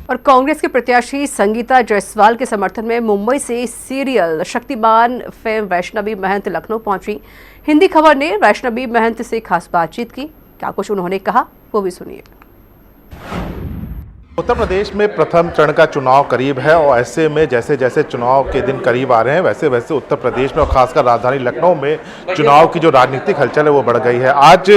और कांग्रेस के प्रत्याशी संगीता जायसवाल के समर्थन में मुंबई से सीरियल शक्तिमान फेम वैष्णवी महंत लखनऊ पहुंची। हिंदी खबर ने वैष्णवी महंत से खास बातचीत की। क्या कुछ उन्होंने कहा वो भी सुनिए। उत्तर प्रदेश में प्रथम चरण का चुनाव करीब है और ऐसे में जैसे जैसे चुनाव के दिन करीब आ रहे हैं वैसे वैसे उत्तर प्रदेश में और खासकर राजधानी लखनऊ में चुनाव की जो राजनीतिक हलचल है वो बढ़ गई है। आज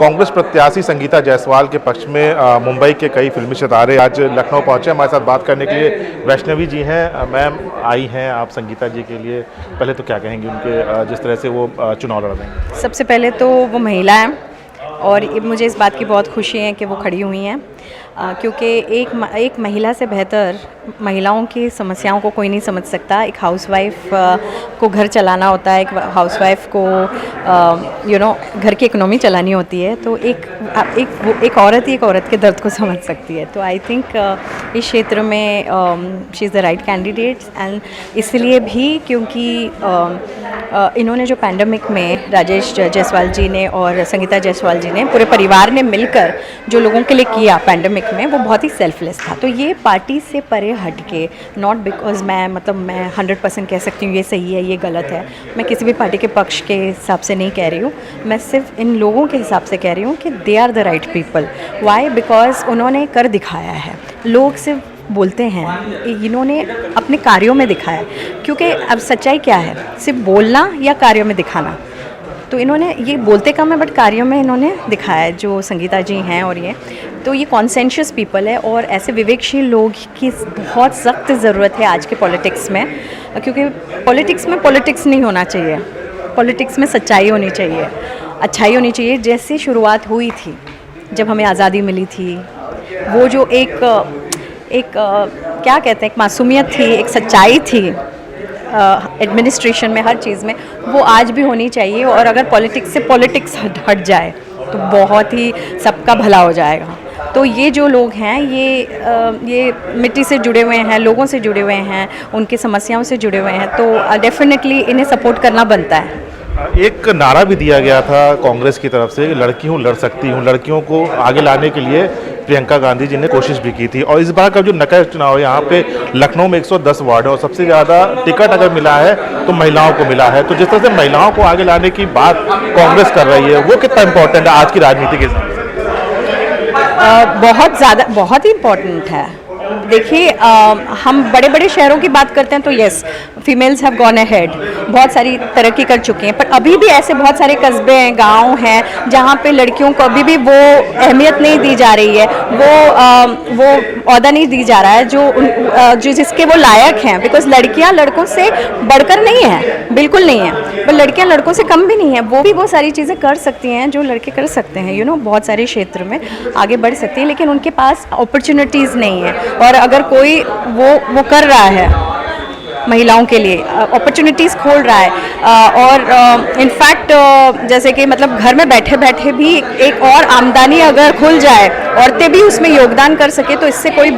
कांग्रेस प्रत्याशी संगीता जायसवाल के पक्ष में मुंबई के कई फिल्मी सितारे आज लखनऊ पहुंचे। हमारे साथ बात करने के लिए वैष्णवी जी हैं। मैम आई हैं आप संगीता जी के लिए, पहले तो क्या कहेंगे उनके जिस तरह से वो चुनाव लड़ रहे हैं? सबसे पहले तो वो महिला हैं और मुझे इस बात की बहुत खुशी है कि वो खड़ी हुई हैं, क्योंकि एक महिला से बेहतर महिलाओं की समस्याओं को कोई नहीं समझ सकता। एक हाउसवाइफ को घर चलाना होता है, एक हाउसवाइफ को घर की इकोनॉमी चलानी होती है, तो एक औरत ही एक औरत के दर्द को समझ सकती है। तो आई थिंक इस क्षेत्र में she is the right candidate. And इसलिए भी क्योंकि इन्होंने जो पैंडेमिक में राजेश जायसवाल जी ने और संगीता जायसवाल जी ने पूरे परिवार ने मिलकर जो लोगों के लिए किया पैंडेमिक में, वो बहुत ही सेल्फलेस था। तो ये पार्टी से परे हट के, नॉट बिकॉज मैं 100% कह सकती हूँ ये सही है ये गलत है, मैं किसी भी पार्टी के पक्ष के हिसाब से नहीं कह रही हूँ, मैं सिर्फ इन लोगों के हिसाब से कह रही हूँ कि they are the right people. Why? Because उन्होंने कर दिखाया है। लोग सिर्फ बोलते हैं, इन्होंने अपने कार्यों में दिखाया। क्योंकि अब सच्चाई क्या है, सिर्फ बोलना या कार्यों में दिखाना? तो इन्होंने ये बोलते कम है बट कार्यों में इन्होंने दिखाया है, जो संगीता जी हैं। और ये कॉन्सेंशियस पीपल है और ऐसे विवेकशील लोग की बहुत सख्त ज़रूरत है आज के पॉलिटिक्स में। क्योंकि पॉलिटिक्स में पॉलिटिक्स नहीं होना चाहिए, पॉलिटिक्स में सच्चाई होनी चाहिए, अच्छाई होनी चाहिए। जैसे शुरुआत हुई थी जब हमें आज़ादी मिली थी, वो जो एक क्या कहते हैं, एक मासूमियत थी, एक सच्चाई थी एडमिनिस्ट्रेशन में, हर चीज़ में, वो आज भी होनी चाहिए। और अगर पॉलिटिक्स से पॉलिटिक्स हट जाए तो बहुत ही सबका भला हो जाएगा। तो ये जो लोग हैं ये मिट्टी से जुड़े हुए हैं, लोगों से जुड़े हुए हैं, उनकी समस्याओं से जुड़े हुए हैं, तो डेफिनेटली इन्हें सपोर्ट करना बनता है। एक नारा भी दिया गया था कांग्रेस की तरफ से, लड़की हूँ लड़ सकती हूँ। लड़कियों को आगे लाने के लिए प्रियंका गांधी जी ने कोशिश भी की थी। और इस बार का जो नकल चुनाव है, यहाँ पे लखनऊ में 110 वार्ड है और सबसे ज़्यादा टिकट अगर मिला है तो महिलाओं को मिला है। तो जिस तरह से महिलाओं को आगे लाने की बात कांग्रेस कर रही है, वो कितना इम्पोर्टेंट है आज की राजनीति के हिसाब से? बहुत ज़्यादा, बहुत ही इम्पोर्टेंट है। देखिए, हम बड़े बड़े शहरों की बात करते हैं तो yes, females have gone ahead, बहुत सारी तरक्की कर चुकी हैं, पर अभी भी ऐसे बहुत सारे कस्बे हैं, गांव हैं, जहां पे लड़कियों को अभी भी वो अहमियत नहीं दी जा रही है, वो ओहदा नहीं दी जा रहा है जो जिसके वो लायक हैं। बिकॉज लड़कियां लड़कों से बढ़कर नहीं हैं, बिल्कुल नहीं है, पर लड़कियां लड़कों से कम भी नहीं है। वो भी वो सारी चीज़ें कर सकती हैं जो लड़के कर सकते हैं, बहुत सारे क्षेत्र में आगे बढ़ सकती हैं, लेकिन उनके पास अपॉर्चुनिटीज़ नहीं है। और अगर कोई वो कर रहा है महिलाओं के लिए, अपॉर्चुनिटीज़ खोल रहा है, और इनफैक्ट जैसे कि मतलब घर में बैठे बैठे भी एक और आमदनी अगर खुल जाए, औरतें भी उसमें योगदान कर सके, तो इससे कोई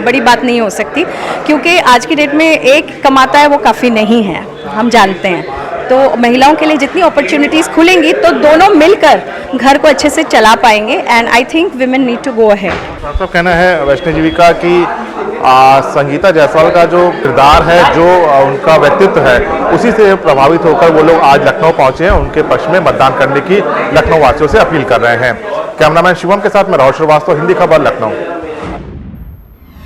बड़ी बात नहीं हो सकती। क्योंकि आज की डेट में एक कमाता है वो काफ़ी नहीं है, हम जानते हैं। तो महिलाओं के लिए जितनी अपॉर्चुनिटीज़ खुलेंगी तो दोनों मिलकर घर को अच्छे से चला पाएंगे। And I think women need to go ahead. आपका कहना है वैष्णवी जी का कि संगीता जायसवाल का जो किरदार है, जो उनका व्यक्तित्व है, उसी से प्रभावित होकर वो लोग आज लखनऊ पहुंचे हैं, उनके पक्ष में मतदान करने की लखनऊ वासियों से अपील कर रहे हैं। कैमरामैन शिवम के साथ मैं राहुल श्रीवास्तव, हिंदी खबर, लखनऊ।